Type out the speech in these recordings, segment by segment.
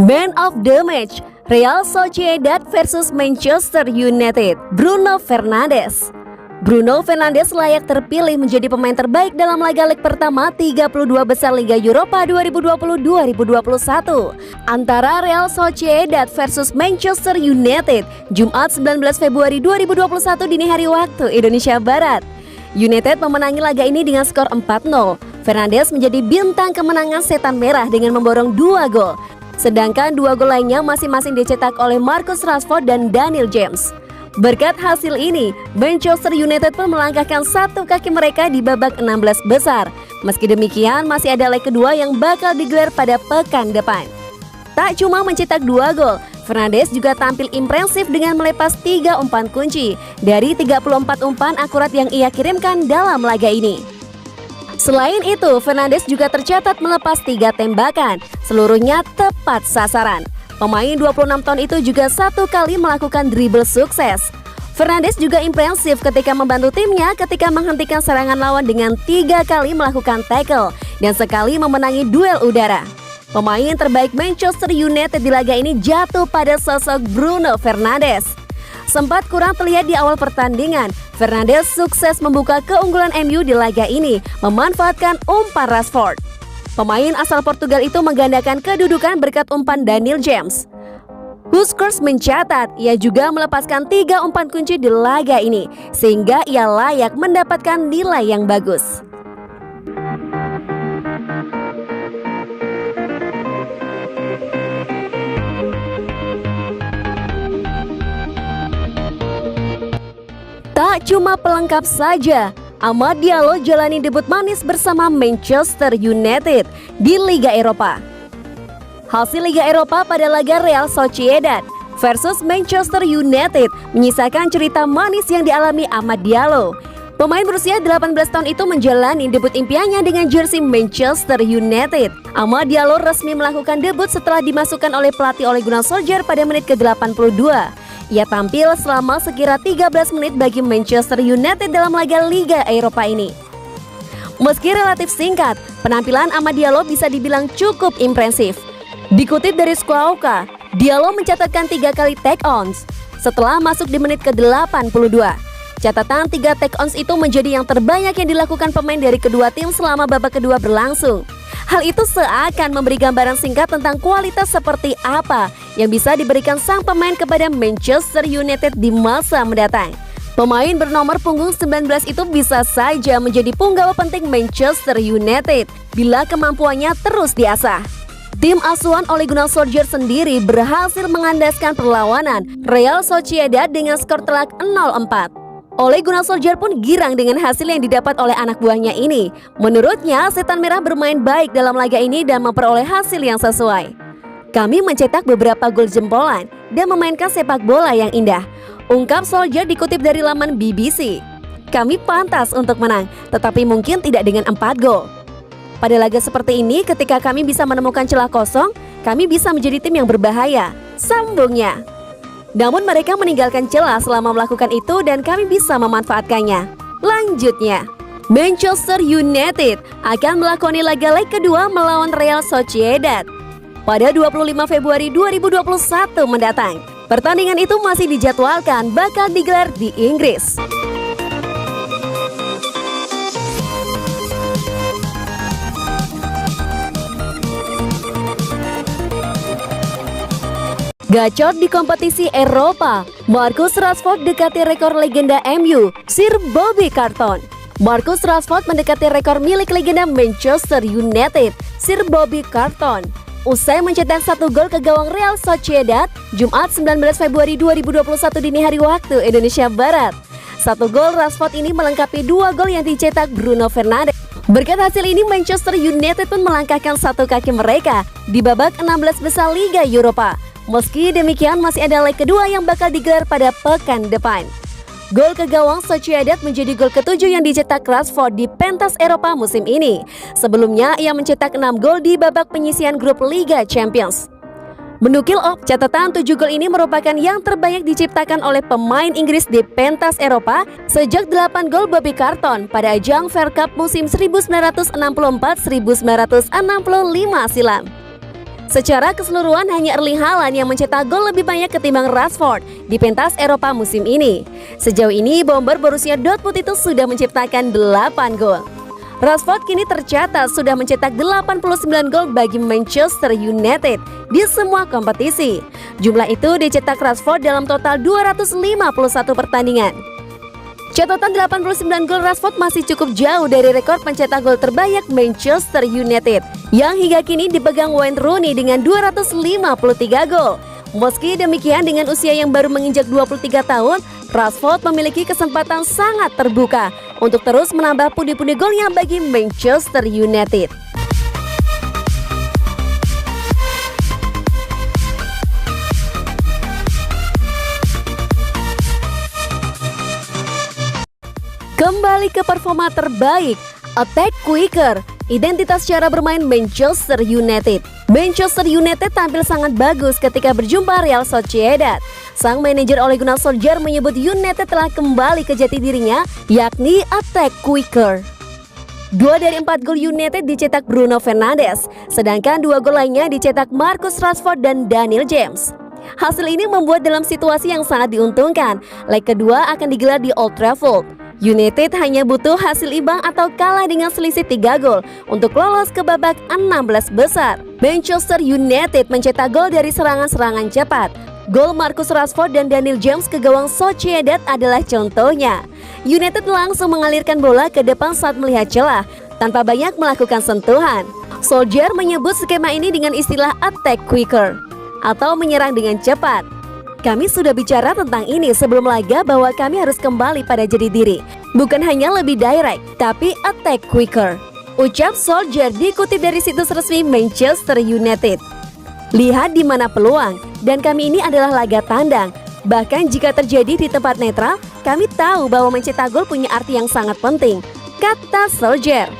Man of the match, Real Sociedad versus Manchester United, Bruno Fernandes. Bruno Fernandes layak terpilih menjadi pemain terbaik dalam laga leg pertama 32 besar Liga Eropa 2020-2021 antara Real Sociedad versus Manchester United, Jumat 19 Februari 2021 dini hari waktu Indonesia Barat. United memenangi laga ini dengan skor 4-0. Fernandes menjadi bintang kemenangan setan merah dengan memborong 2 gol. Sedangkan 2 gol lainnya masing-masing dicetak oleh Marcus Rashford dan Daniel James. Berkat hasil ini, Manchester United pun melangkahkan satu kaki mereka di babak 16 besar. Meski demikian, masih ada leg kedua yang bakal digelar pada pekan depan. Tak cuma mencetak 2 gol, Fernandes juga tampil impresif dengan melepas 3 umpan kunci dari 34 umpan akurat yang ia kirimkan dalam laga ini. Selain itu, Fernandes juga tercatat melepas 3 tembakan, seluruhnya tepat sasaran. Pemain 26 tahun itu juga satu kali melakukan dribble sukses. Fernandes juga impresif ketika membantu timnya ketika menghentikan serangan lawan dengan 3 kali melakukan tackle dan sekali memenangi duel udara. Pemain terbaik Manchester United di laga ini jatuh pada sosok Bruno Fernandes. Sempat kurang terlihat di awal pertandingan, Fernandes sukses membuka keunggulan MU di laga ini, memanfaatkan umpan Rashford. Pemain asal Portugal itu menggandakan kedudukan berkat umpan Daniel James. Huskers mencatat, ia juga melepaskan 3 umpan kunci di laga ini, sehingga ia layak mendapatkan nilai yang bagus. Tak cuma pelengkap saja, Amad Diallo jalani debut manis bersama Manchester United di Liga Eropa. Hasil Liga Eropa pada laga Real Sociedad versus Manchester United menyisakan cerita manis yang dialami Amad Diallo. Pemain berusia 18 tahun itu menjalani debut impiannya dengan jersey Manchester United. Amad Diallo resmi melakukan debut setelah dimasukkan oleh pelatih Ole Gunnar Solskjaer pada menit ke-82. Ia tampil selama sekira 13 menit bagi Manchester United dalam laga Liga Eropa ini. Meski relatif singkat, penampilan Amad Diallo bisa dibilang cukup impresif. Dikutip dari Squawka, Diallo mencatatkan 3 kali take-ons setelah masuk di menit ke-82. Catatan 3 take-ons itu menjadi yang terbanyak yang dilakukan pemain dari kedua tim selama babak kedua berlangsung. Hal itu seakan memberi gambaran singkat tentang kualitas seperti apa yang bisa diberikan sang pemain kepada Manchester United di masa mendatang. Pemain bernomor punggung 19 itu bisa saja menjadi punggawa penting Manchester United bila kemampuannya terus diasah. Tim asuhan Ole Gunnar Solskjaer sendiri berhasil mengandaskan perlawanan Real Sociedad dengan skor telak 0-4. Ole Gunnar Solskjaer pun girang dengan hasil yang didapat oleh anak buahnya ini. Menurutnya, setan merah bermain baik dalam laga ini dan memperoleh hasil yang sesuai. Kami mencetak beberapa gol jempolan dan memainkan sepak bola yang indah, ungkap Solskjaer dikutip dari laman BBC. Kami pantas untuk menang, tetapi mungkin tidak dengan 4 gol. Pada laga seperti ini, ketika kami bisa menemukan celah kosong, kami bisa menjadi tim yang berbahaya, sambungnya. Namun mereka meninggalkan celah selama melakukan itu dan kami bisa memanfaatkannya. Lanjutnya, Manchester United akan melakoni laga leg kedua melawan Real Sociedad pada 25 Februari 2021 mendatang. Pertandingan itu masih dijadwalkan bakal digelar di Inggris. Gacor di kompetisi Eropa, Marcus Rashford dekati rekor legenda MU, Sir Bobby Charlton. Marcus Rashford mendekati rekor milik legenda Manchester United, Sir Bobby Charlton, usai mencetak 1 gol ke gawang Real Sociedad, Jumat 19 Februari 2021 dini hari waktu Indonesia Barat. 1 gol Rashford ini melengkapi 2 gol yang dicetak Bruno Fernandes. Berkat hasil ini, Manchester United pun melangkahkan satu kaki mereka di babak 16 besar Liga Eropa. Meski demikian, masih ada leg kedua yang bakal digelar pada pekan depan. Gol ke gawang Sociedad menjadi gol ke-7 yang dicetak Rashford di pentas Eropa musim ini. Sebelumnya, ia mencetak 6 gol di babak penyisihan grup Liga Champions. Menukil catatan 7 gol ini merupakan yang terbanyak diciptakan oleh pemain Inggris di pentas Eropa sejak 8 gol Bobby Charlton pada ajang Fed Cup musim 1964-1965 silam. Secara keseluruhan hanya Erling Haaland yang mencetak gol lebih banyak ketimbang Rashford di pentas Eropa musim ini. Sejauh ini bomber Borussia Dortmund itu sudah menciptakan 8 gol. Rashford kini tercatat sudah mencetak 89 gol bagi Manchester United di semua kompetisi. Jumlah itu dicetak Rashford dalam total 251 pertandingan. Catatan 89 gol Rashford masih cukup jauh dari rekor pencetak gol terbanyak Manchester United yang hingga kini dipegang Wayne Rooney dengan 253 gol. Meski demikian, dengan usia yang baru menginjak 23 tahun, Rashford memiliki kesempatan sangat terbuka untuk terus menambah pundi-pundi golnya bagi Manchester United. Kembali ke performa terbaik, attack quicker, identitas cara bermain Manchester United. Manchester United tampil sangat bagus ketika berjumpa Real Sociedad. Sang manajer Ole Gunnar Solskjaer menyebut United telah kembali ke jati dirinya, yakni attack quicker. 2 dari 4 gol United dicetak Bruno Fernandes, sedangkan 2 gol lainnya dicetak Marcus Rashford dan Daniel James. Hasil ini membuat dalam situasi yang sangat diuntungkan, leg kedua akan digelar di Old Trafford. United hanya butuh hasil imbang atau kalah dengan selisih 3 gol untuk lolos ke babak 16 besar. Manchester United mencetak gol dari serangan-serangan cepat. Gol Marcus Rashford dan Daniel James ke gawang Sociedad adalah contohnya. United langsung mengalirkan bola ke depan saat melihat celah, tanpa banyak melakukan sentuhan. Solskjaer menyebut skema ini dengan istilah attack quicker, atau menyerang dengan cepat. Kami sudah bicara tentang ini sebelum laga bahwa kami harus kembali pada jati diri. Bukan hanya lebih direct, tapi attack quicker, ucap Solskjaer dikutip dari situs resmi Manchester United. Lihat di mana peluang, dan kami ini adalah laga tandang. Bahkan jika terjadi di tempat netral, kami tahu bahwa mencetak gol punya arti yang sangat penting, kata Solskjaer.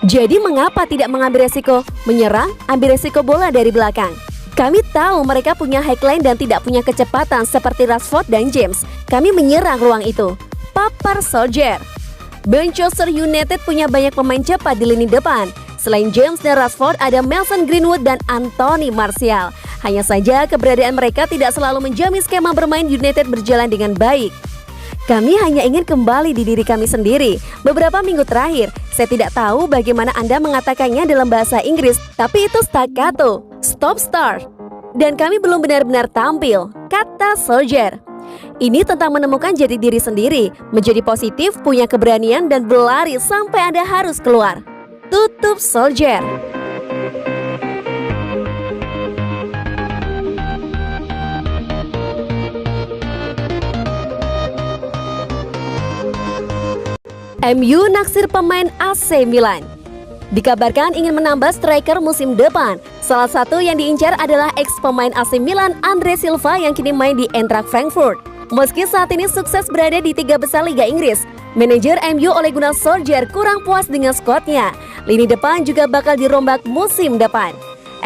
Jadi mengapa tidak mengambil resiko menyerang, ambil resiko bola dari belakang? Kami tahu mereka punya highline dan tidak punya kecepatan seperti Rashford dan James. Kami menyerang ruang itu, papar Solskjaer. Manchester United punya banyak pemain cepat di lini depan. Selain James dan Rashford, ada Mason Greenwood dan Anthony Martial. Hanya saja keberadaan mereka tidak selalu menjamin skema bermain United berjalan dengan baik. Kami hanya ingin kembali di diri kami sendiri. Beberapa minggu terakhir, saya tidak tahu bagaimana Anda mengatakannya dalam bahasa Inggris, tapi itu staccato, stop start. Dan kami belum benar-benar tampil, kata Solskjaer. Ini tentang menemukan jati diri sendiri, menjadi positif, punya keberanian dan berlari sampai Anda harus keluar, tutup Solskjaer. MU naksir pemain AC Milan. Dikabarkan ingin menambah striker musim depan. Salah satu yang diincar adalah ex-pemain AC Milan Andre Silva yang kini main di Eintracht Frankfurt. Meski saat ini sukses berada di 3 besar Liga Inggris, manajer MU Ole Gunnar Solskjaer kurang puas dengan skuadnya. Lini depan juga bakal dirombak musim depan.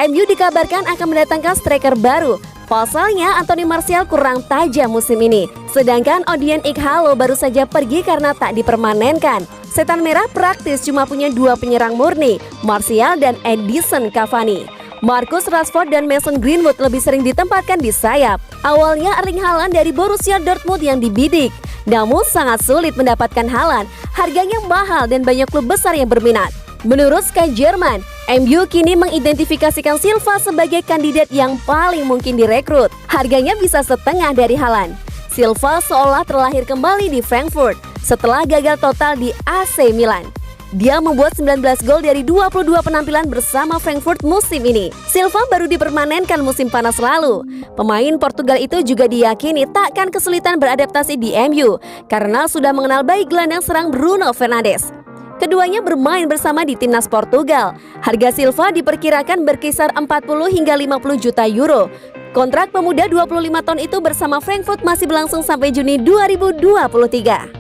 MU dikabarkan akan mendatangkan striker baru. Pasalnya Anthony Martial kurang tajam musim ini, sedangkan Odion Ighalo baru saja pergi karena tak dipermanenkan. Setan Merah praktis cuma punya 2 penyerang murni, Martial dan Edinson Cavani. Marcus Rashford dan Mason Greenwood lebih sering ditempatkan di sayap. Awalnya Erling Haaland dari Borussia Dortmund yang dibidik, namun sangat sulit mendapatkan Haaland. Harganya mahal dan banyak klub besar yang berminat. Menurut Sky Jerman, MU kini mengidentifikasikan Silva sebagai kandidat yang paling mungkin direkrut. Harganya bisa setengah dari Haaland. Silva seolah terlahir kembali di Frankfurt setelah gagal total di AC Milan. Dia membuat 19 gol dari 22 penampilan bersama Frankfurt musim ini. Silva baru dipermanenkan musim panas lalu. Pemain Portugal itu juga diyakini takkan kesulitan beradaptasi di MU karena sudah mengenal baik gelandang serang Bruno Fernandes. Keduanya bermain bersama di timnas Portugal. Harga Silva diperkirakan berkisar 40 hingga 50 juta euro. Kontrak pemuda 25 tahun itu bersama Frankfurt masih berlangsung sampai Juni 2023.